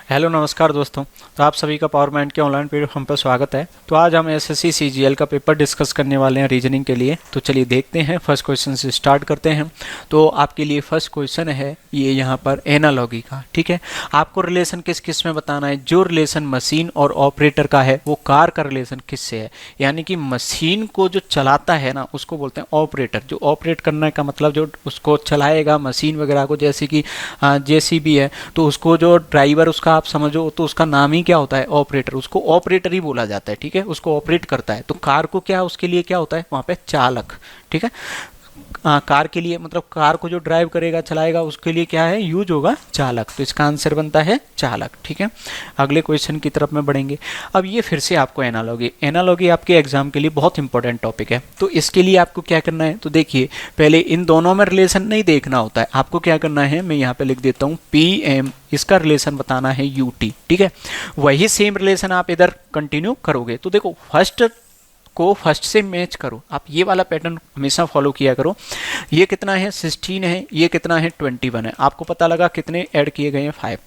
Hello नमस्कार दोस्तों। तो आप सभी का पावर माइंड के ऑनलाइन प्लेटफॉर्म पर स्वागत है। तो आज हम एसएससी सीजीएल का पेपर डिस्कस करने वाले हैं रीजनिंग के लिए। तो चलिए देखते हैं, फर्स्ट क्वेश्चन से स्टार्ट करते हैं। तो आपके लिए फर्स्ट क्वेश्चन है ये यहाँ पर एनालॉगी का। ठीक है, आपको रिलेशन किस किस में बताना है। जो रिलेशन मशीन और ऑपरेटर का है वो कार का रिलेशन किससे है, यानी कि मशीन को जो चलाता है ना उसको बोलते हैं ऑपरेटर। जो ऑपरेट करने का मतलब जो उसको चलाएगा मशीन वगैरह को, जैसे कि जेसीबी है तो उसको जो ड्राइवर उसका आप समझो तो उसका नाम ही क्या होता है, ऑपरेटर। उसको ऑपरेटर ही बोला जाता है। ठीक है, उसको ऑपरेट करता है। तो कार को क्या, उसके लिए क्या होता है वहाँ पे, चालक। ठीक है, कार के लिए मतलब कार को जो ड्राइव करेगा चलाएगा उसके लिए क्या है, यूज होगा चालक। तो इसका आंसर बनता है चालक। ठीक है, अगले क्वेश्चन की तरफ में बढ़ेंगे। अब ये फिर से आपको एनालॉगी आपके एग्जाम के लिए बहुत इंपॉर्टेंट टॉपिक है। तो इसके लिए आपको क्या करना है, तो देखिए पहले इन दोनों में रिलेशन नहीं देखना होता है। आपको क्या करना है, मैं यहाँ पे लिख देता हूँ PM, इसका रिलेशन बताना है UT। ठीक है, वही सेम रिलेशन आप इधर कंटिन्यू करोगे। तो देखो फर्स्ट को फर्स्ट से मैच करो। आप ये वाला पैटर्न हमेशा फॉलो किया करो। ये कितना है, 16 है। ये कितना है, 21 है। आपको पता लगा कितने ऐड किए गए हैं, 5।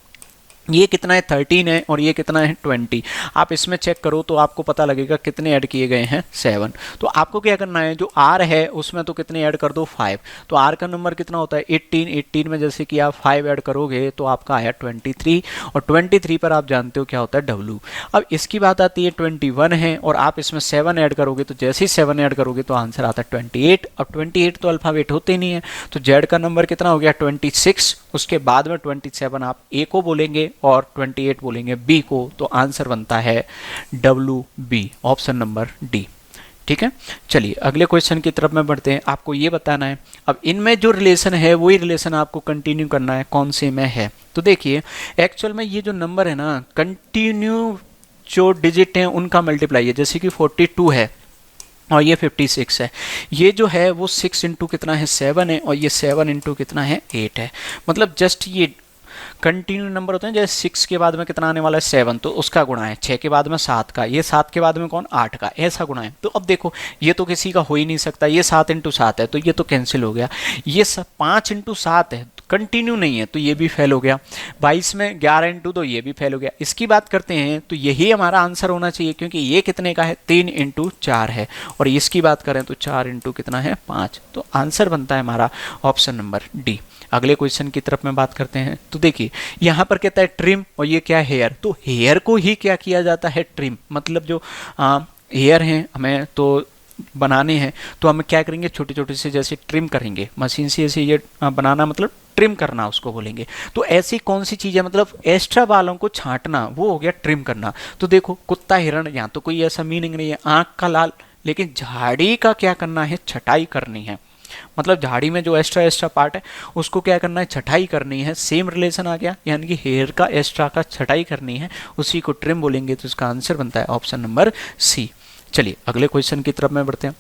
ये कितना है, 13 है। और ये कितना है, 20। आप इसमें चेक करो तो आपको पता लगेगा कितने ऐड किए गए हैं, 7। तो आपको क्या करना है, जो R है उसमें तो कितने ऐड कर दो, 5। तो R का नंबर कितना होता है, 18 में जैसे कि आप 5 ऐड करोगे तो आपका आया 23। और 23 पर आप जानते हो क्या होता है, W। अब इसकी बात आती है 21 है और आप इसमें 7 ऐड करोगे, तो जैसे ही 7 ऐड करोगे तो आंसर आता है 28। अब 28 तो अल्फाबेट होते नहीं है, तो Z का नंबर कितना हो गया, 26। उसके बाद में 27 आप A को बोलेंगे और 28 बोलेंगे B को। तो आंसर बनता है WB, ऑप्शन नंबर D। ठीक है, चलिए अगले क्वेश्चन की तरफ में बढ़ते हैं। आपको ये बताना है, अब इनमें जो रिलेशन है वही रिलेशन आपको कंटिन्यू करना है, कौन से में है। तो देखिए एक्चुअल में ये जो नंबर है ना, कंटिन्यू जो डिजिट हैं उनका मल्टीप्लाई है। जैसे कि 42 है और ये 56 है। ये जो है वो 6 इंटू कितना है, 7 है। और ये 7 इंटू कितना है, 8 है। मतलब जस्ट ये कंटिन्यू नंबर होते हैं। जैसे 6 के बाद में कितना आने वाला है, 7, तो उसका गुणा है। 6 के बाद में 7 का, ये 7 के बाद में कौन, 8 का, ऐसा गुणा है। तो अब देखो ये तो किसी का हो ही नहीं सकता। ये 7 इंटू 7 है तो ये तो कैंसिल हो गया। ये 5 इंटू 7 है, कंटिन्यू नहीं है तो ये भी फेल हो गया। 22 में 11 इंटू तो ये भी फेल हो गया। इसकी बात करते हैं तो यही हमारा आंसर होना चाहिए, क्योंकि ये कितने का है, 3 इंटू 4 है। और इसकी बात करें तो 4 इंटू कितना है, 5। तो आंसर बनता है हमारा ऑप्शन नंबर D। अगले क्वेश्चन की तरफ में बात करते हैं। तो देखिए यहाँ पर कहता है ट्रिम, और ये क्या है, हेयर। तो हेयर को ही क्या किया जाता है, ट्रिम। मतलब जो हेयर हैं हमें तो बनाने हैं, तो हम क्या करेंगे, छोटे छोटे से जैसे ट्रिम करेंगे मशीन से। ऐसे ये बनाना मतलब ट्रिम करना उसको बोलेंगे। तो ऐसी कौन सी चीज़ है, मतलब एक्स्ट्रा बालों को छांटना, वो हो गया ट्रिम करना। तो देखो कुत्ता, हिरण, यहाँ तो कोई ऐसा मीनिंग नहीं है। आँख का लाल, लेकिन झाड़ी का क्या करना है, छटाई करनी है। मतलब झाड़ी में जो एक्स्ट्रा पार्ट है उसको क्या करना है, छटाई करनी है। सेम रिलेशन आ गया, यानी कि हेयर का एक्स्ट्रा का छटाई करनी है, उसी को ट्रिम बोलेंगे। तो इसका आंसर बनता है ऑप्शन नंबर C। चलिए अगले क्वेश्चन की तरफ में बढ़ते हैं।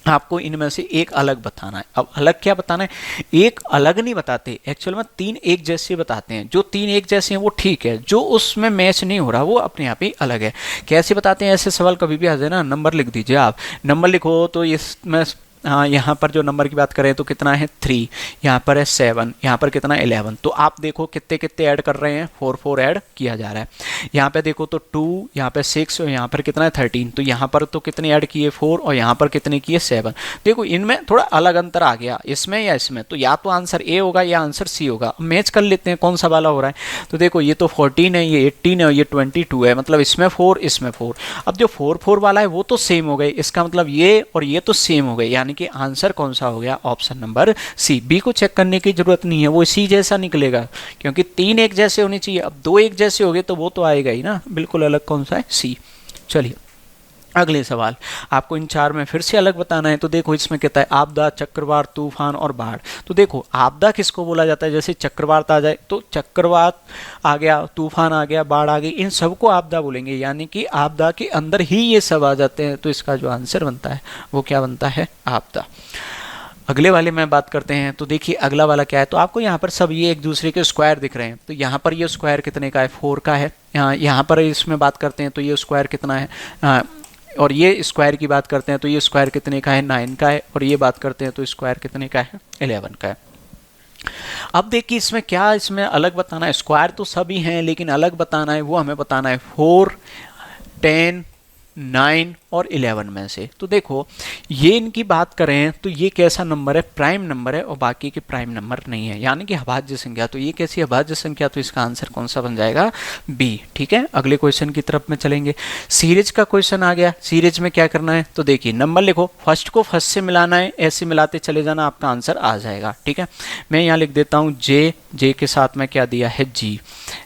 आपको इनमें से एक अलग बताना है। अब अलग क्या बताना है, एक अलग नहीं बताते, एक्चुअल में 3 एक जैसे बताते हैं। जो 3 एक जैसे हैं वो ठीक है, जो उसमें मैच नहीं हो रहा वो अपने आप ही अलग है। कैसे बताते हैं, ऐसे सवाल कभी भी आ जाए ना, नंबर लिख दीजिए। आप नंबर लिखो तो इसमें हाँ, यहाँ पर जो नंबर की बात करें तो कितना है 3, यहाँ पर है 7, यहाँ पर कितना 11। तो आप देखो कितने कितने ऐड कर रहे हैं, 4 ऐड किया जा रहा है। यहाँ पे देखो तो 2, यहाँ पे 6 और यहाँ पर कितना है 13। तो यहाँ पर तो कितने ऐड किए, 4, और यहाँ पर कितने किए, 7। देखो इनमें थोड़ा अलग अंतर आ गया, इसमें या इसमें। तो या तो आंसर A होगा या आंसर C होगा। मैच कर लेते हैं कौन सा वाला हो रहा है। तो देखो ये तो 14 है, ये 18 है और ये 22 है। मतलब इसमें 4 इसमें 4। अब जो 4 वाला है वो तो सेम हो गए, इसका मतलब ये और ये तो सेम हो गए, यानी कि आंसर कौन सा हो गया, ऑप्शन नंबर C। B को चेक करने की जरूरत नहीं है, वो C जैसा निकलेगा, क्योंकि 3 एक जैसे होने चाहिए। अब 2 एक जैसे हो गए तो वो तो आएगा ही ना, बिल्कुल अलग कौन सा है, C। चलिए अगले सवाल, आपको इन 4 में फिर से अलग बताना है। तो देखो इसमें कहता है आपदा, चक्रवात, तूफान और बाढ़। तो देखो आपदा किसको बोला जाता है, जैसे चक्रवात आ जाए तो चक्रवात आ गया, तूफान आ गया, बाढ़ आ गई, इन सबको आपदा बोलेंगे, यानी कि आपदा के अंदर ही ये सब आ जाते हैं। तो इसका जो आंसर बनता है वो क्या बनता है, आपदा। अगले वाले में बात करते हैं। तो देखिए अगला वाला क्या है, तो आपको यहाँ पर सब ये एक दूसरे के स्क्वायर दिख रहे हैं। तो यहाँ पर ये स्क्वायर कितने का है, 4 का है। यहाँ पर इसमें बात करते हैं तो ये स्क्वायर कितना है, और ये स्क्वायर की बात करते हैं तो ये स्क्वायर कितने का है, 9 का है। और ये बात करते हैं तो स्क्वायर कितने का है, 11 का है। अब देखिए इसमें क्या, इसमें अलग बताना है, स्क्वायर तो सभी हैं लेकिन अलग बताना है, वो हमें बताना है 4, 10, 9 और 11 में से। तो देखो ये इनकी बात करें तो ये कैसा नंबर है, प्राइम नंबर है, और बाकी के प्राइम नंबर नहीं है, यानी कि अभाज्य संख्या। तो ये कैसी अभाज्य संख्या, तो इसका आंसर कौन सा बन जाएगा, बी। ठीक है, अगले क्वेश्चन की तरफ में चलेंगे। सीरीज का क्वेश्चन आ गया। सीरीज में क्या करना है, तो देखिए नंबर लिखो, फर्स्ट को फर्स्ट से मिलाना है, ऐसे मिलाते चले जाना, आपका आंसर आ जाएगा। ठीक है, मैं यहाँ लिख देता हूँ जे, जे के साथ में क्या दिया है जी,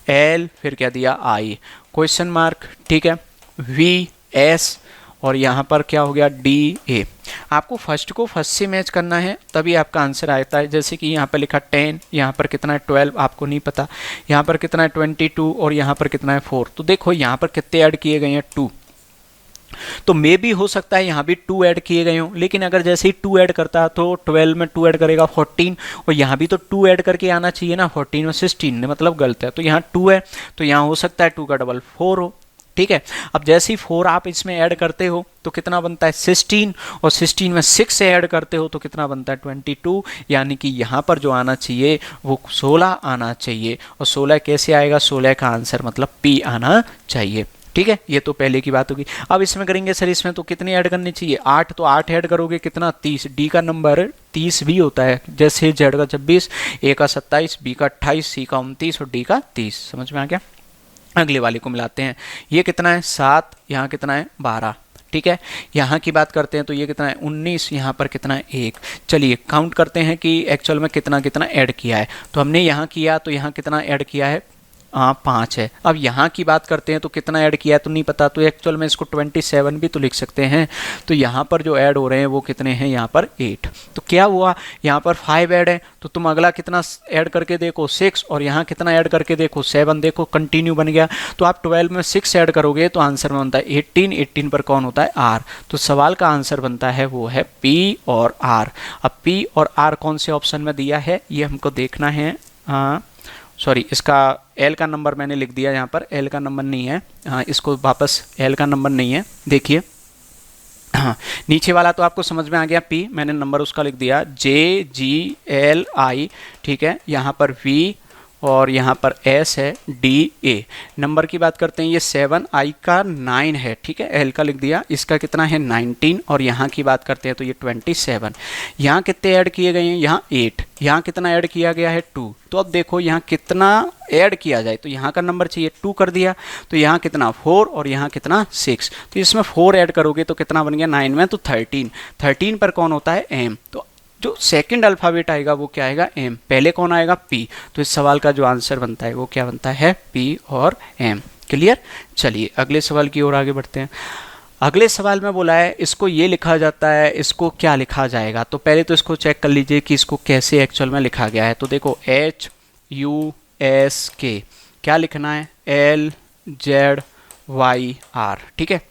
एल, फिर क्या दिया आई, क्वेश्चन मार्क। ठीक है, वी, एस, और यहाँ पर क्या हो गया डी, ए। आपको फर्स्ट को फर्स्ट से मैच करना है तभी आपका आंसर आता है। जैसे कि यहाँ पर लिखा 10, यहाँ पर कितना है 12, आपको नहीं पता, यहाँ पर कितना है 22 और यहाँ पर कितना है 4। तो देखो यहाँ पर कितने ऐड किए गए हैं 2, तो मे भी हो सकता है यहाँ भी 2 ऐड किए गए हों, लेकिन अगर जैसे ही 2 ऐड करता है तो 12 में 2 ऐड करेगा 14, और यहाँ भी तो 2 ऐड करके आना चाहिए ना, 14 और 16, मतलब गलत है। तो यहाँ 2 है तो यहाँ हो सकता है 2 का डबल 4 हो। ठीक है, अब जैसे ही 4 आप इसमें ऐड करते हो तो कितना बनता है 16, और 16 में 6 से ऐड करते हो तो कितना बनता है 22, यानी कि यहाँ पर जो आना चाहिए वो 16 आना चाहिए। और 16 कैसे आएगा, 16 का आंसर मतलब पी आना चाहिए। ठीक है, ये तो पहले की बात होगी। अब इसमें करेंगे सर, इसमें तो कितने ऐड करनी चाहिए, 8, तो 8 ऐड करोगे कितना 30, डी का नंबर 30 भी होता है, जैसे जेड का 26, ए का 27, बी का 28, सी का 29 और डी का 30। समझ में आ गया। अगले वाले को मिलाते हैं, ये कितना है 7, यहाँ कितना है 12। ठीक है, यहाँ की बात करते हैं तो ये कितना है 19, यहाँ पर कितना है 1। चलिए काउंट करते हैं कि एक्चुअल में कितना कितना ऐड किया है। तो हमने यहाँ किया तो यहाँ कितना ऐड किया है, 5 है। अब यहाँ की बात करते हैं तो कितना ऐड किया है तो नहीं पता, तो एक्चुअल में इसको 27 भी तो लिख सकते हैं। तो यहाँ पर जो ऐड हो रहे हैं वो कितने हैं, यहाँ पर 8। तो क्या हुआ, यहाँ पर 5 ऐड है, तो तुम अगला कितना ऐड करके देखो 6, और यहाँ कितना ऐड करके देखो 7, देखो कंटिन्यू बन गया। तो आप 12 में 6 ऐड करोगे तो आंसर में बनता है 18, 18 पर कौन होता है आर। तो सवाल का आंसर बनता है वो है पी और आर। अब पी और आर कौन से ऑप्शन में दिया है ये हमको देखना है। हाँ सॉरी, इसका एल का नंबर मैंने लिख दिया, यहाँ पर एल का नंबर नहीं है। हाँ, इसको वापस, एल का नंबर नहीं है, देखिए। हाँ, नीचे वाला तो आपको समझ में आ गया, पी मैंने नंबर उसका लिख दिया, जे, जी, एल, आई। ठीक है, यहाँ पर वी और यहाँ पर एस है, डी, ए। नंबर की बात करते हैं, ये 7, आई का 9 है। ठीक है, एल का लिख दिया, इसका कितना है 19, और यहाँ की बात करते हैं तो ये 27। यहाँ कितने ऐड किए गए हैं, यहाँ 8, यहाँ कितना ऐड किया गया है 2। तो अब देखो यहाँ कितना ऐड किया जाए, तो यहाँ का नंबर चाहिए 2 कर दिया, तो यहाँ कितना 4 और यहाँ कितना 6। तो इसमें 4 ऐड करोगे तो कितना बन गया 9 में, तो 13, 13 पर कौन होता है एम। तो जो सेकंड अल्फ़ाबेट आएगा वो क्या आएगा एम, पहले कौन आएगा पी। तो इस सवाल का जो आंसर बनता है वो क्या बनता है पी और एम। क्लियर। चलिए अगले सवाल की ओर आगे बढ़ते हैं। अगले सवाल में बोला है इसको ये लिखा जाता है, इसको क्या लिखा जाएगा। तो पहले तो इसको चेक कर लीजिए कि इसको कैसे एक्चुअल में लिखा गया है। तो देखो HUSK क्या लिखना है, LZYR। ठीक है,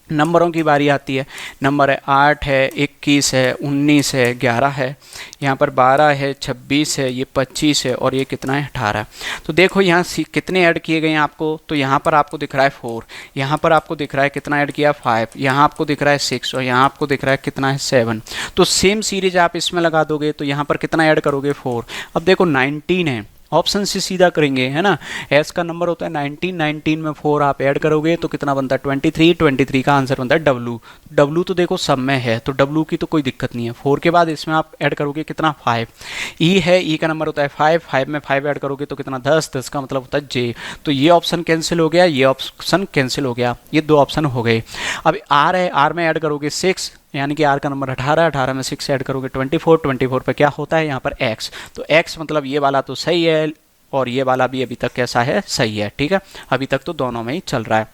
नंबरों की बारी आती है। नंबर है 8 है, 21 है, 19 है, 11 है, यहाँ पर 12 है, 26 है, ये 25 है और ये कितना है 18। तो देखो यहाँ कितने ऐड किए गए हैं आपको। तो यहाँ पर आपको दिख रहा है 4, यहाँ पर आपको दिख रहा है कितना ऐड किया 5, यहाँ आपको दिख रहा है 6 और यहाँ आपको दिख रहा है कितना है 7। तो सेम सीरीज आप इसमें लगा दोगे तो यहाँ पर कितना ऐड करोगे 4। अब देखो 19 है, ऑप्शन से सीधा करेंगे है ना। एस का नंबर होता है 19, 19 में 4 आप ऐड करोगे तो कितना बनता है 23, 23 का आंसर बनता है डब्लू। डब्लू तो देखो सब में है तो डब्लू की तो कोई दिक्कत नहीं है। 4 के बाद इसमें आप ऐड करोगे कितना 5। ई है, ई का नंबर होता है 5, 5 में 5 ऐड करोगे तो कितना 10, 10 का मतलब होता है जे। तो ये ऑप्शन कैंसिल हो गया, ये ऑप्शन कैंसिल हो गया, ये 2 ऑप्शन हो गए। अब आर है, आर में ऐड करोगे 6, यानी कि आर का नंबर 18, 18 में 6 ऐड करोगे 24, 24 पे क्या होता है यहाँ पर एक्स। तो एक्स मतलब ये वाला तो सही है और ये वाला भी अभी तक कैसा है सही है। ठीक है, अभी तक तो दोनों में ही चल रहा है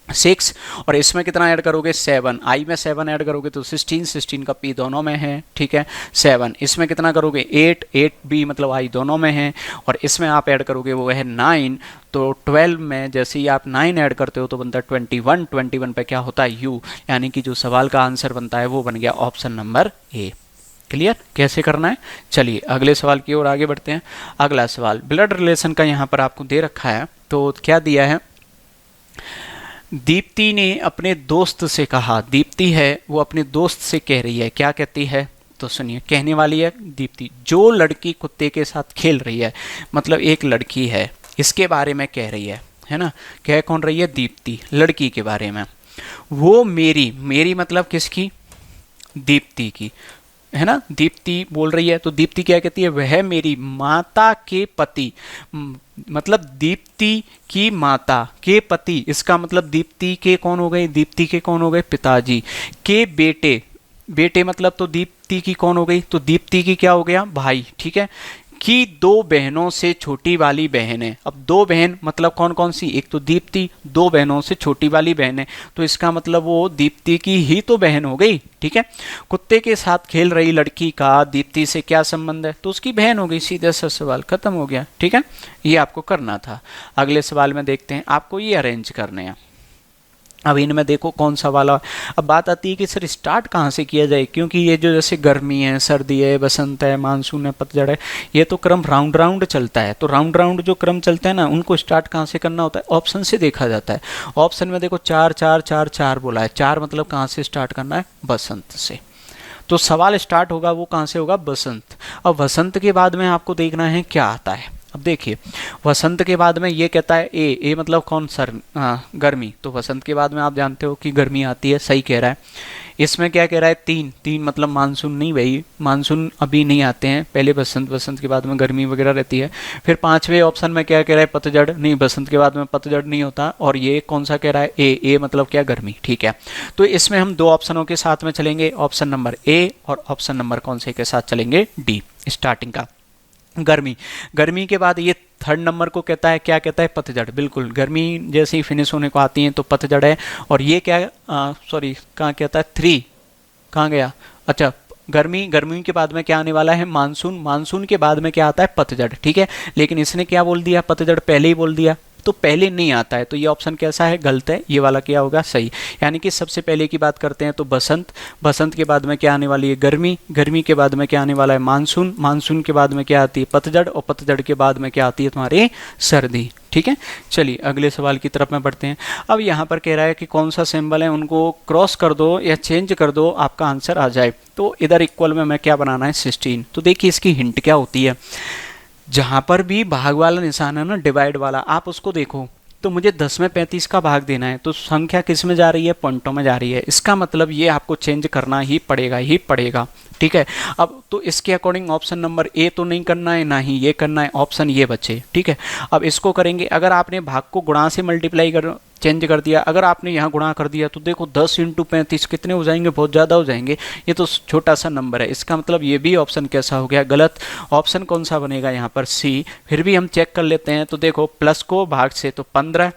6। और इसमें कितना ऐड करोगे 7, आई में 7 ऐड करोगे तो 16, 16 का पी दोनों में है। ठीक है, 7 इसमें कितना करोगे 8, 8 बी मतलब आई दोनों में है। और इसमें आप ऐड करोगे वो है 9, तो 12 में जैसे ही आप 9 ऐड करते हो तो बनता है 21, 21 पे क्या होता है यू, यानी कि जो सवाल का आंसर बनता है वो बन गया ऑप्शन नंबर ए। क्लियर, कैसे करना है। चलिए अगले सवाल की ओर आगे बढ़ते हैं। अगला सवाल ब्लड रिलेशन का यहाँ पर आपको दे रखा है। तो क्या दिया है, दीप्ति ने अपने दोस्त से कहा, दीप्ति है वो अपने दोस्त से कह रही है, क्या कहती है, तो सुनिए, कहने वाली है दीप्ति, जो लड़की कुत्ते के साथ खेल रही है, मतलब एक लड़की है, इसके बारे में कह रही है ना। कह कौन रही है? दीप्ति, लड़की के बारे में। वो मेरी मतलब किसकी? दीप्ति की, है ना। दीप्ति बोल रही है, तो दीप्ति क्या कहती है? वह मेरी माता के पति, मतलब दीप्ति की माता के पति, इसका मतलब दीप्ति के कौन हो गए? दीप्ति के कौन हो गए? पिताजी के बेटे, बेटे मतलब तो दीप्ति की कौन हो गई? तो दीप्ति की क्या हो गया? भाई, ठीक है। की 2 बहनों से छोटी वाली बहन है। अब 2 बहन मतलब कौन कौन सी? एक तो दीप्ति, 2 बहनों से छोटी वाली बहन है, तो इसका मतलब वो दीप्ति की ही तो बहन हो गई, ठीक है। कुत्ते के साथ खेल रही लड़की का दीप्ति से क्या संबंध है? तो उसकी बहन हो गई, सीधा सा सवाल खत्म हो गया, ठीक है। ये आपको करना था। अगले सवाल में देखते हैं, आपको ये अरेंज करने हैं। अब इनमें देखो कौन सा वाला। अब बात आती है कि सर स्टार्ट कहाँ से किया जाए, क्योंकि ये जो जैसे गर्मी है, सर्दी है, बसंत है, मानसून है, पतझड़ है, ये तो क्रम राउंड राउंड चलता है। तो राउंड राउंड जो क्रम चलता है ना, उनको स्टार्ट कहाँ से करना होता है? ऑप्शन से देखा जाता है। ऑप्शन में देखो 4 4 4 4 बोला है। 4 मतलब कहाँ से स्टार्ट करना है? बसंत से। तो सवाल स्टार्ट होगा वो कहाँ से होगा? बसंत। अब बसंत के बाद में आपको देखना है क्या आता है। अब देखिए, वसंत के बाद में ये कहता है ए मतलब कौन? सर गर्मी। तो वसंत के बाद में आप जानते हो कि गर्मी आती है, सही कह रहा है। इसमें क्या कह रहा है? 3 मतलब मानसून नहीं भाई, मानसून अभी नहीं आते हैं, पहले बसंत, बसंत के बाद में गर्मी वगैरह रहती है। फिर 5वें ऑप्शन में क्या कह रहा है? पतझड़। नहीं, बसंत के बाद में पतझड़ नहीं होता। और ये कौन सा कह रहा है? ए मतलब क्या? गर्मी, ठीक है। तो इसमें हम 2 ऑप्शनों के साथ में चलेंगे, ऑप्शन नंबर ए और ऑप्शन नंबर कौन से के साथ चलेंगे? डी, स्टार्टिंग का गर्मी। गर्मी के बाद ये 3rd नंबर को कहता है, क्या कहता है? पतझड़। बिल्कुल, गर्मी जैसे ही फिनिश होने को आती है तो पतझड़ है। और ये क्या, सॉरी कहाँ कहता है? 3 कहाँ गया? अच्छा, गर्मी के बाद में क्या आने वाला है? मानसून। मानसून के बाद में क्या आता है? पतझड़, ठीक है। लेकिन इसने क्या बोल दिया? पतझड़ पहले ही बोल दिया, तो पहले नहीं आता है। तो ये ऑप्शन कैसा है? गलत है। ये वाला क्या होगा? सही। यानी कि सबसे पहले की बात करते हैं तो बसंत, बसंत के बाद में क्या आने वाली है? गर्मी, गर्मी के बाद में क्या आने वाला है? मानसून, मानसून के बाद में क्या आती है? पतझड़, और पतझड़ के बाद में क्या आती है? तुम्हारी सर्दी, ठीक है। चलिए अगले सवाल की तरफ में बढ़ते हैं। अब यहाँ पर कह रहा है कि कौन सा सिंबल है उनको क्रॉस कर दो या चेंज कर दो, आपका आंसर आ जाए। तो इधर इक्वल में मैं क्या बनाना है? 16। तो देखिए इसकी हिंट क्या होती है। जहां पर भी भाग वाला निशान है ना, डिवाइड वाला, आप उसको देखो तो मुझे 10 में 35 का भाग देना है, तो संख्या किस में जा रही है? पॉइंटों में जा रही है। इसका मतलब ये आपको चेंज करना ही पड़ेगा, ठीक है। अब तो इसके अकॉर्डिंग ऑप्शन नंबर ए तो नहीं करना है, ना ही ये करना है, ऑप्शन ये बचे, ठीक है। अब इसको करेंगे, अगर आपने भाग को गुणा से मल्टीप्लाई कर चेंज कर दिया, अगर आपने यहाँ गुणा कर दिया तो देखो 10 × 35 कितने हो जाएंगे? बहुत ज़्यादा हो जाएंगे। ये तो छोटा सा नंबर है, इसका मतलब ये भी ऑप्शन कैसा हो गया? गलत। ऑप्शन कौन सा बनेगा यहाँ पर? सी। फिर भी हम चेक कर लेते हैं, तो देखो प्लस को भाग से तो 15,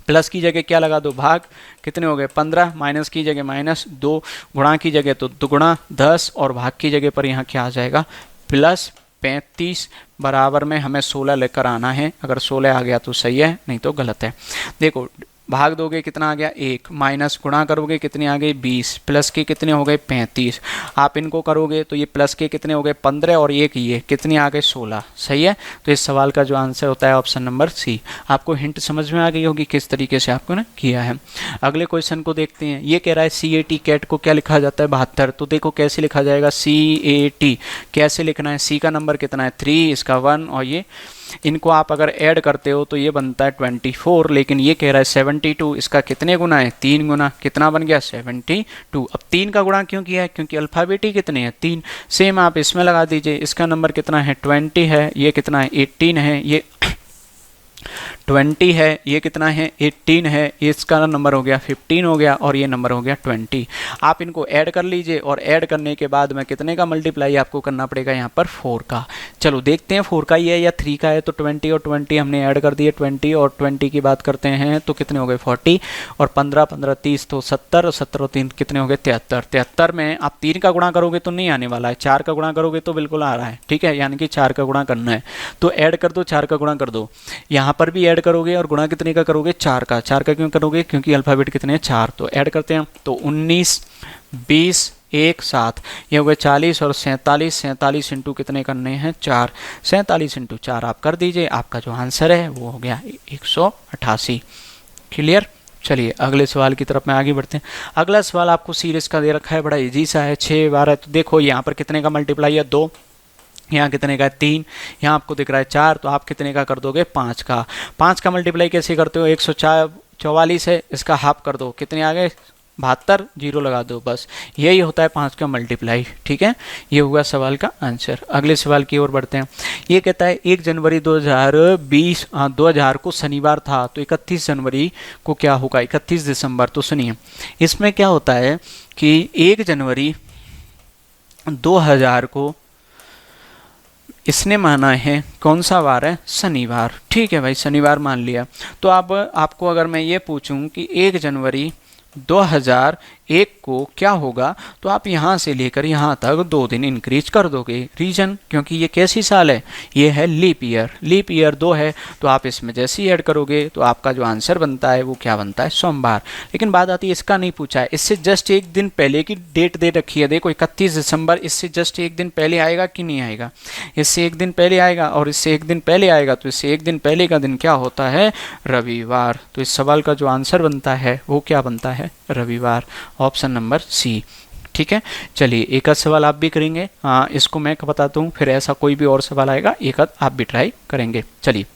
प्लस की जगह क्या लगा दो? भाग, कितने हो गए? 15, माइनस की जगह -2, गुणा की जगह तो दुगुणा 10, और भाग की जगह पर यहाँ क्या आ जाएगा? प्लस 35 बराबर में हमें 16 लेकर आना है। अगर 16 आ गया तो सही है, नहीं तो गलत है। देखो भाग दोगे कितना आ गया? 1, माइनस गुणा करोगे कितनी आ गई? 20, प्लस के कितने हो गए? 35। आप इनको करोगे तो ये प्लस के कितने हो गए? 15, और एक ये कितने आ गए? 16। सही है। तो इस सवाल का जो आंसर होता है ऑप्शन नंबर सी। आपको हिंट समझ में आ गई होगी किस तरीके से आपको ना किया है। अगले क्वेश्चन को देखते हैं। ये कह रहा है CAT कैट को क्या लिखा जाता है? 72। तो देखो कैसे लिखा जाएगा? CAT कैसे लिखना है? सी का नंबर कितना है? 3, इसका 1, और ये इनको आप अगर ऐड करते हो तो ये बनता है 24। लेकिन ये कह रहा है 72, इसका कितने गुना है? 3 गुना। कितना बन गया? 72। अब 3 का गुणा क्यों किया है? क्योंकि अल्फ़ाबेट ही कितने हैं? 3। सेम आप इसमें लगा दीजिए, इसका नंबर कितना है? 20 है, ये कितना है? 18 है, ये 20 है, ये कितना है? 18 है, इसका नंबर हो गया 15 हो गया, और ये नंबर हो गया 20। आप इनको ऐड कर लीजिए, और ऐड करने के बाद में कितने का मल्टीप्लाई आपको करना पड़ेगा? यहाँ पर 4 का। चलो देखते हैं 4 का ही है या 3 का है। तो 20 और 20 हमने ऐड कर दिए, 20 और 20 की बात करते हैं तो कितने हो गए? 40, और 15 15 30 तो 70, और 70 और 3 कितने हो गए? 73। 73 में आप 3 का गुणा करोगे तो नहीं आने वाला है, 4 का गुणा करोगे तो बिल्कुल आ रहा है, ठीक है। यानी कि 4 का गुणा करना है, तो ऐड कर दो, 4 का गुणा कर दो। यहाँ पर भी ऐड करोगे और गुणा कितने का करोगे? 4 का। 4 का क्यों करोगे? क्योंकि अल्फ़ाबेट कितने हैं? 4। तो ऐड करते हैं तो 19, 20, 1, 7, ये हो गए 40, और 47। 47 इंटू कितने करने हैं? 4। 47 इंटू 4 आप कर दीजिए, आपका जो आंसर है वो हो गया 188। क्लियर? चलिए अगले सवाल की तरफ में आगे बढ़ते हैं। अगला सवाल आपको सीरीज का दे रखा है, बड़ा इजी सा है, 6 12। तो देखो यहाँ पर कितने का मल्टीप्लाई है 2, यहाँ कितने का है 3, यहाँ आपको दिख रहा है 4, तो आप कितने का कर दोगे 5 का। 5 का मल्टीप्लाई कैसे करते हो, 144 है, इसका हाफ कर दो, कितने आ गए 72, जीरो लगा दो, बस यही होता है 5 का मल्टीप्लाई। ठीक है, ये हुआ सवाल का आंसर। अगले सवाल की ओर बढ़ते हैं। ये कहता है 1 जनवरी 2020 को शनिवार था, तो 31 जनवरी को क्या होगा 31 दिसंबर। तो सुनिए इसमें क्या होता है कि 1 जनवरी 2000 को इसने माना है कौन सा वार है, शनिवार। ठीक है भाई, शनिवार मान लिया। तो अब आपको अगर मैं ये पूछूं कि 1 जनवरी 2001 को क्या होगा, तो आप यहाँ से लेकर यहाँ तक 2 दिन इंक्रीज कर दोगे। रीजन, क्योंकि ये कैसी साल है, ये है लीप ईयर। लीप ईयर 2 है, तो आप इसमें जैसे ही ऐड करोगे तो आपका जो आंसर बनता है वो क्या बनता है, सोमवार। लेकिन बात आती है, इसका नहीं पूछा है, इससे जस्ट एक दिन पहले की डेट दे रखी है। देखो 31 दिसंबर, इससे जस्ट एक दिन पहले आएगा कि नहीं आएगा, इससे एक दिन पहले आएगा, और इससे एक दिन पहले आएगा, तो इससे एक दिन पहले का दिन क्या होता है, रविवार। तो इस सवाल का जो आंसर बनता है वो क्या बनता है, रविवार, ऑप्शन नंबर सी। ठीक है, चलिए एक आध सवाल आप भी करेंगे, हाँ इसको मैं बताता हूँ, फिर ऐसा कोई भी और सवाल आएगा एक आध आप भी ट्राई करेंगे। चलिए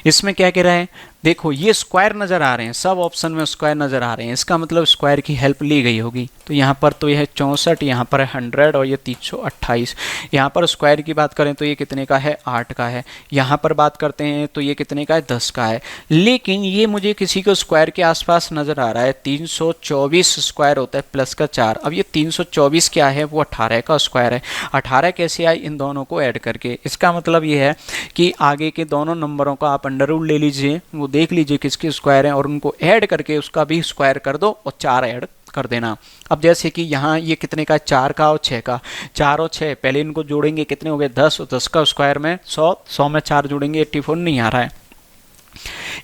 इसमें क्या कह रहा है, देखो ये स्क्वायर नज़र आ रहे हैं, सब ऑप्शन में स्क्वायर नज़र आ रहे हैं, इसका मतलब स्क्वायर की हेल्प ली गई होगी। तो यहाँ पर तो यह है 64, यहाँ पर है 100 और ये 328। यहाँ पर स्क्वायर की बात करें तो ये कितने का है, 8 का है। यहाँ पर बात करते हैं तो ये कितने का है, 10 का है। लेकिन ये मुझे किसी को स्क्वायर के आसपास नज़र आ रहा है, 324 स्क्वायर होता है प्लस का 4। अब ये 324 क्या है, वो 18 का स्क्वायर है। 18 कैसे आए, इन दोनों को ऐड करके। इसका मतलब ये है कि आगे के दोनों नंबरों का आप अंडर रूट ले लीजिए, वो देख लीजिए किसके स्क्वायर हैं, और उनको ऐड करके उसका भी स्क्वायर कर दो और 4 ऐड कर देना। अब जैसे कि यहाँ ये कितने का है, 4 का और 6 का। 4 और 6 पहले इनको जोड़ेंगे, कितने हो गए 10, और 10 का स्क्वायर में 100, 100 में 4 जोड़ेंगे 84 नहीं आ रहा है।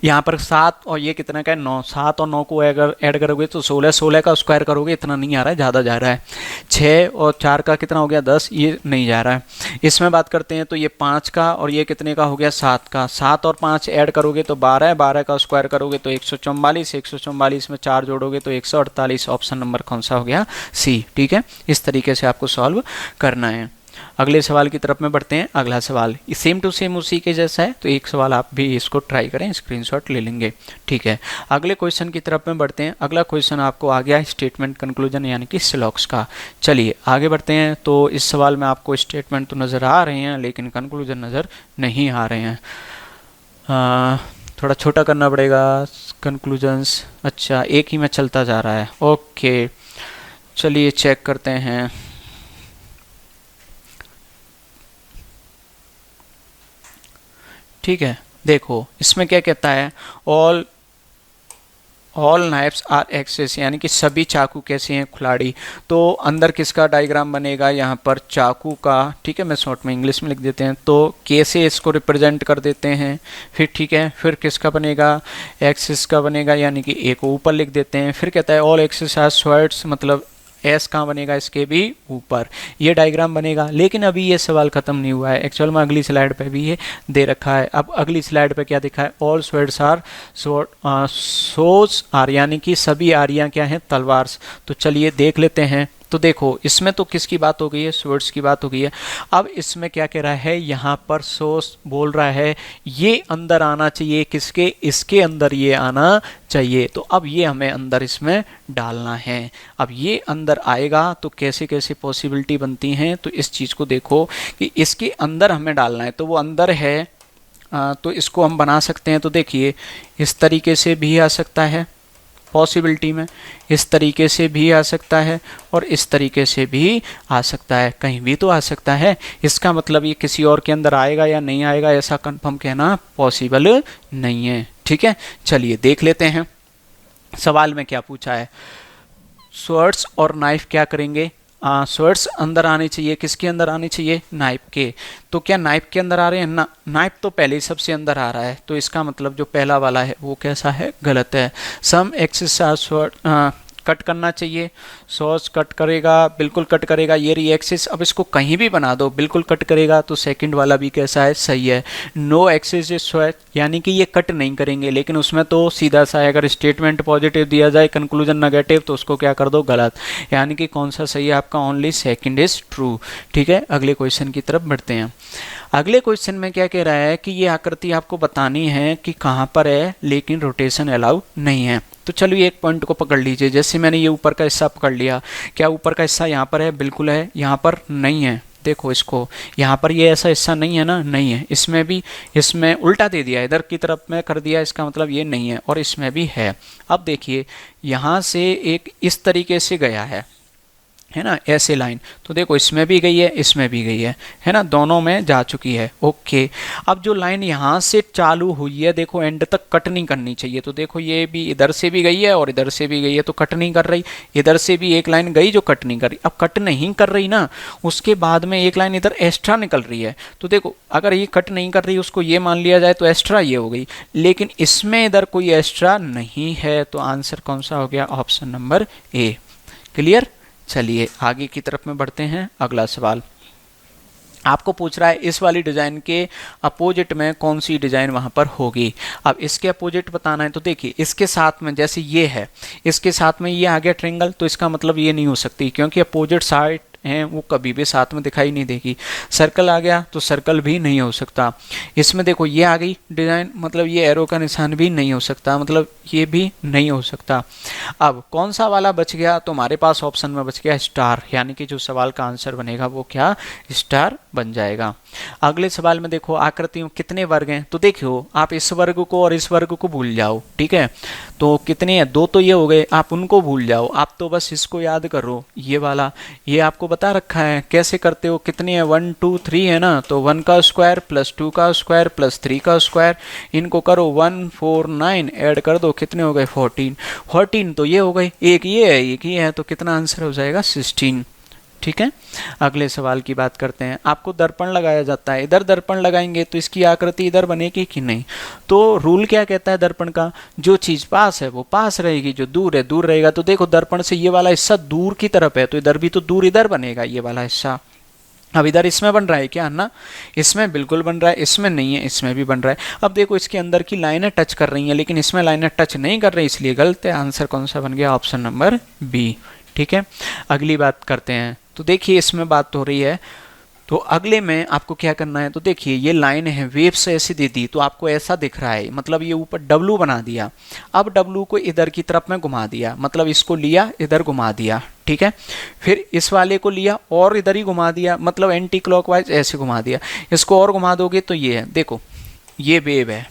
यहाँ पर 7 और ये कितना का है, 9, 7 और 9 को अगर ऐड करोगे तो 16, 16 का स्क्वायर करोगे, इतना नहीं आ रहा है, ज़्यादा जा रहा है। 6 और 4 का कितना हो गया 10, ये नहीं जा रहा है। इसमें बात करते हैं तो ये 5 का और ये कितने का हो गया 7 का। 7 और 5 ऐड करोगे तो 12 है, 12 का स्क्वायर करोगे तो 144, 144 में 4 जोड़ोगे तो 148। ऑप्शन नंबर कौन सा हो गया, सी। ठीक है, इस तरीके से आपको सॉल्व करना है। अगले सवाल की तरफ में बढ़ते हैं। अगला सवाल सेम टू सेम उसी के जैसा है, तो एक सवाल आप भी इसको ट्राई करें, स्क्रीनशॉट ले लेंगे। ठीक है, अगले क्वेश्चन की तरफ में बढ़ते हैं। अगला क्वेश्चन आपको आ गया स्टेटमेंट कंक्लूजन यानी कि सिलॉक्स का। चलिए आगे बढ़ते हैं। तो इस सवाल में आपको स्टेटमेंट तो नज़र आ रहे हैं लेकिन कंक्लूजन नज़र नहीं आ रहे हैं, थोड़ा छोटा करना पड़ेगा कंक्लूजन्स। अच्छा, एक ही में चलता जा रहा है, ओके चलिए चेक करते हैं। ठीक है, देखो इसमें क्या कहता है, ऑल नाइफ्स आर एक्सेस, यानी कि सभी चाकू कैसे हैं, खिलाड़ी। तो अंदर किसका डायग्राम बनेगा, यहाँ पर चाकू का। ठीक है, मैं शॉर्ट में इंग्लिश में लिख देते हैं, तो कैसे इसको रिप्रेजेंट कर देते हैं। फिर ठीक है, फिर किसका बनेगा, एक्सिस का बनेगा, यानी कि ए को ऊपर लिख देते हैं। फिर कहता है ऑल एक्सिस आर स्वर्ड्स, मतलब एस कहाँ बनेगा, इसके भी ऊपर ये डायग्राम बनेगा। लेकिन अभी ये सवाल खत्म नहीं हुआ है, एक्चुअल में अगली स्लाइड पे भी ये दे रखा है। अब अगली स्लाइड पे क्या दिखा है, all swords are sows are, यानी कि सभी आरियां क्या हैं, तलवार। तो चलिए देख लेते हैं। तो देखो इसमें तो किसकी बात हो गई है, स्वर्ड्स की बात हो गई है। अब इसमें क्या कह रहा है, यहाँ पर सोस बोल रहा है ये अंदर आना चाहिए, किसके, इसके अंदर ये आना चाहिए। तो अब ये हमें अंदर इसमें डालना है। अब ये अंदर आएगा तो कैसे कैसे पॉसिबिलिटी बनती हैं, तो इस चीज़ को देखो कि इसके अंदर हमें डालना है। तो वो अंदर है, तो इसको हम बना सकते हैं। तो देखिए इस तरीके से भी आ सकता है पॉसिबिलिटी में, इस तरीके से भी आ सकता है और इस तरीके से भी आ सकता है, कहीं भी तो आ सकता है। इसका मतलब ये किसी और के अंदर आएगा या नहीं आएगा, ऐसा कंफर्म कहना पॉसिबल नहीं है। ठीक है, चलिए देख लेते हैं सवाल में क्या पूछा है। स्वर्ड्स और नाइफ क्या करेंगे, स्वर्ड्स अंदर आने चाहिए, किसके अंदर आने चाहिए, नाइफ के। तो क्या नाइफ के अंदर आ रहे हैं ना, नाइफ तो पहले ही सबसे अंदर आ रहा है, तो इसका मतलब जो पहला वाला है वो कैसा है, गलत है। सम एक्सिस आर स्वर्ड कट करना चाहिए, सोर्स कट करेगा, बिल्कुल कट करेगा। ये रही एक्सिस, अब इसको कहीं भी बना दो बिल्कुल कट करेगा। तो सेकंड वाला भी कैसा है, सही है। नो एक्सिस इज स्वेट, यानी कि ये कट नहीं करेंगे, लेकिन उसमें तो सीधा सा है, अगर स्टेटमेंट पॉजिटिव दिया जाए कंक्लूजन नेगेटिव तो उसको क्या कर दो, गलत। यानी कि कौन सा सही है आपका, ओनली सेकंड इज ट्रू। ठीक है, अगले क्वेश्चन की तरफ बढ़ते हैं। अगले क्वेश्चन में क्या कह रहा है कि ये आकृति आपको बतानी है कि कहाँ पर है, लेकिन रोटेशन अलाउ नहीं है। तो चलिए एक पॉइंट को पकड़ लीजिए। जैसे मैंने ये ऊपर का हिस्सा पकड़ लिया, क्या ऊपर का हिस्सा यहाँ पर है, बिल्कुल है, यहाँ पर नहीं है। देखो इसको, यहाँ पर ये ऐसा हिस्सा नहीं है ना, नहीं है। इसमें भी, इसमें उल्टा दे दिया, इधर की तरफ में कर दिया, इसका मतलब ये नहीं है, और इसमें भी है। अब देखिए यहाँ से एक इस तरीके से गया है ना, ऐसे लाइन, तो देखो इसमें भी गई है, इसमें भी गई है ना, दोनों में जा चुकी है। ओके, अब जो लाइन यहाँ से चालू हुई है, देखो एंड तक कट नहीं करनी चाहिए। तो देखो ये भी इधर से भी गई है और इधर से भी गई है, तो कट नहीं कर रही। इधर से भी एक लाइन गई जो कट नहीं कर रही। अब कट नहीं कर रही ना, उसके बाद में एक लाइन इधर एक्स्ट्रा निकल रही है। तो देखो अगर ये कट नहीं कर रही, उसको ये मान लिया जाए तो एक्स्ट्रा ये हो गई, लेकिन इसमें इधर कोई एक्स्ट्रा नहीं है। तो आंसर कौन सा हो गया, ऑप्शन नंबर ए। क्लियर। चलिए आगे की तरफ में बढ़ते हैं। अगला सवाल आपको पूछ रहा है इस वाली डिजाइन के अपोजिट में कौन सी डिजाइन वहां पर होगी। अब इसके अपोजिट बताना है, तो देखिए इसके साथ में जैसे ये है, इसके साथ में ये आ गया ट्रायंगल, तो इसका मतलब ये नहीं हो सकती, क्योंकि अपोजिट साइड हैं वो कभी भी साथ में दिखाई नहीं देगी। सर्कल आ गया तो सर्कल भी नहीं हो सकता। इसमें देखो ये आ गई डिजाइन, मतलब ये एरो का निशान भी नहीं हो सकता, मतलब ये भी नहीं हो सकता। अब कौन सा वाला बच गया, तो हमारे पास ऑप्शन में बच गया स्टार, यानी कि जो सवाल का आंसर बनेगा वो क्या, स्टार बन जाएगा। अगले सवाल में देखो आकृतियों कितने वर्ग हैं, तो देखियो आप इस वर्ग को और इस वर्ग को भूल जाओ। ठीक है, तो कितने हैं, दो तो ये हो गए, आप उनको भूल जाओ, आप तो बस इसको याद करो। ये वाला ये आपको बता रखा है, कैसे करते हो, कितने हैं, 1 2 3 है ना, तो 1 का स्क्वायर प्लस 2 का स्क्वायर प्लस 3 का स्क्वायर, इनको करो 1 4 9 ऐड कर दो, कितने हो गए 14। 14 तो ये हो गए, एक ये है एक ये है, तो कितना आंसर हो जाएगा 16। ठीक है, अगले सवाल की बात करते हैं। आपको दर्पण लगाया जाता है, इधर दर्पण लगाएंगे तो इसकी आकृति इधर बनेगी कि नहीं। तो रूल क्या कहता है दर्पण का, जो चीज पास है वो पास रहेगी, जो दूर है दूर रहेगा। तो देखो दर्पण से ये वाला हिस्सा दूर की तरफ है, तो इधर भी तो दूर इधर बनेगा ये वाला हिस्सा। अब इधर इसमें बन रहा है क्या ना, इसमें बिल्कुल बन रहा है, इसमें नहीं है, इसमें भी बन रहा है। अब देखो इसके अंदर की लाइनें टच कर रही हैं, लेकिन इसमें लाइनें टच नहीं कर रही, इसलिए गलत है। आंसर कौन सा बन गया, ऑप्शन नंबर बी। ठीक है, अगली बात करते हैं। तो देखिए इसमें बात तो हो रही है, तो अगले में आपको क्या करना है, तो देखिए ये लाइन है, वेव से ऐसी दे दी, तो आपको ऐसा दिख रहा है, मतलब ये ऊपर डब्लू बना दिया। अब डब्लू को इधर की तरफ में घुमा दिया, मतलब इसको लिया इधर घुमा दिया। ठीक है, फिर इस वाले को लिया और इधर ही घुमा दिया, मतलब एंटी क्लॉकवाइज ऐसे घुमा दिया। इसको और घुमा दोगे तो ये है, देखो ये वेव है।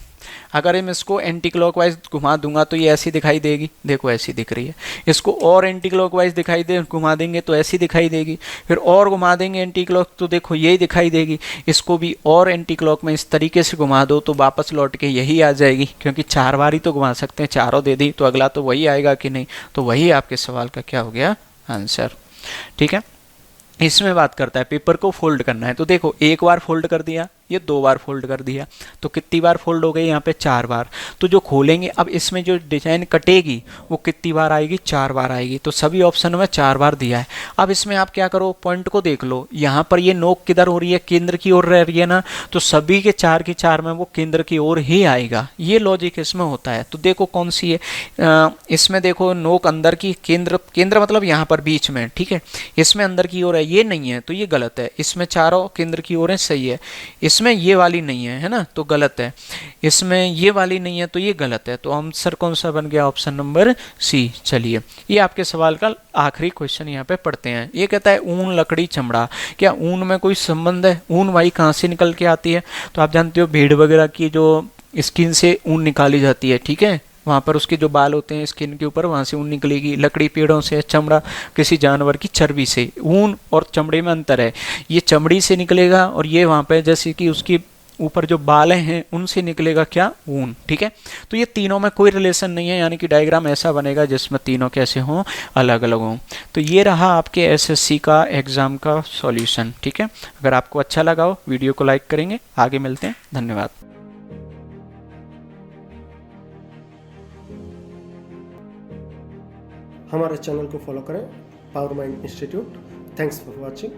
अगर मैं इसको एंटी क्लॉकवाइज घुमा दूंगा तो ये ऐसी दिखाई देगी, देखो ऐसी दिख रही है। इसको और एंटी क्लॉकवाइज दिखाई दे घुमा देंगे तो ऐसी दिखाई देगी, फिर और घुमा देंगे एंटी क्लॉक तो देखो यही दिखाई देगी। इसको भी और एंटी क्लॉक में इस तरीके से घुमा दो तो वापस लौट के यही आ जाएगी, क्योंकि 4 बार ही तो घुमा सकते हैं, चारों दे दी तो अगला तो वही आएगा कि नहीं। तो वही आपके सवाल का क्या हो गया, आंसर। ठीक है, इसमें बात करता है पेपर को फोल्ड करना है, तो देखो एक बार फोल्ड कर दिया, ये 2 बार फोल्ड कर दिया, तो कितनी बार फोल्ड हो गई यहाँ पे 4 बार। तो जो खोलेंगे अब इसमें जो डिजाइन कटेगी वो कितनी बार आएगी, 4 बार आएगी। तो सभी ऑप्शन में 4 बार दिया है। अब इसमें आप क्या करो, पॉइंट को देख लो, यहाँ पर ये नोक किधर हो रही है, केंद्र की ओर रह रही है ना, तो सभी के 4 की 4 में वो केंद्र की ओर ही आएगा। ये लॉजिक इसमें होता है। तो देखो कौन सी है, इसमें देखो नोक अंदर की, केंद्र केंद्र मतलब यहाँ पर बीच में। ठीक है, इसमें अंदर की ओर है, ये नहीं है तो ये गलत है। इसमें चारों केंद्र की ओर है, सही है। इसमें ये वाली नहीं है, है ना, तो गलत है। इसमें ये वाली नहीं है तो ये गलत है। तो आंसर कौन सा बन गया, ऑप्शन नंबर सी। चलिए ये आपके सवाल का आखिरी क्वेश्चन यहाँ पे पढ़ते हैं। ये कहता है ऊन लकड़ी चमड़ा, क्या ऊन में कोई संबंध है, ऊन भाई कहाँ से निकल के आती है। तो आप जानते हो भेड़ वगैरह की जो स्किन से ऊन निकाली जाती है, ठीक है, वहाँ पर उसके जो बाल होते हैं स्किन के ऊपर, वहाँ से ऊन निकलेगी। लकड़ी पेड़ों से, चमड़ा किसी जानवर की चर्बी से। ऊन और चमड़े में अंतर है, ये चमड़ी से निकलेगा और ये वहाँ पे जैसे कि उसकी ऊपर जो बालें हैं उनसे निकलेगा क्या, ऊन। ठीक है, तो ये तीनों में कोई रिलेशन नहीं है, यानी कि डायग्राम ऐसा बनेगा जिसमें तीनों कैसे हों, अलग अलग हों। तो ये रहा आपके एसएससी का एग्जाम का सॉल्यूशन। ठीक है, अगर आपको अच्छा लगा हो वीडियो को लाइक करेंगे। आगे मिलते हैं, धन्यवाद। हमारे चैनल को फॉलो करें, power mind institute. Thanks for watching.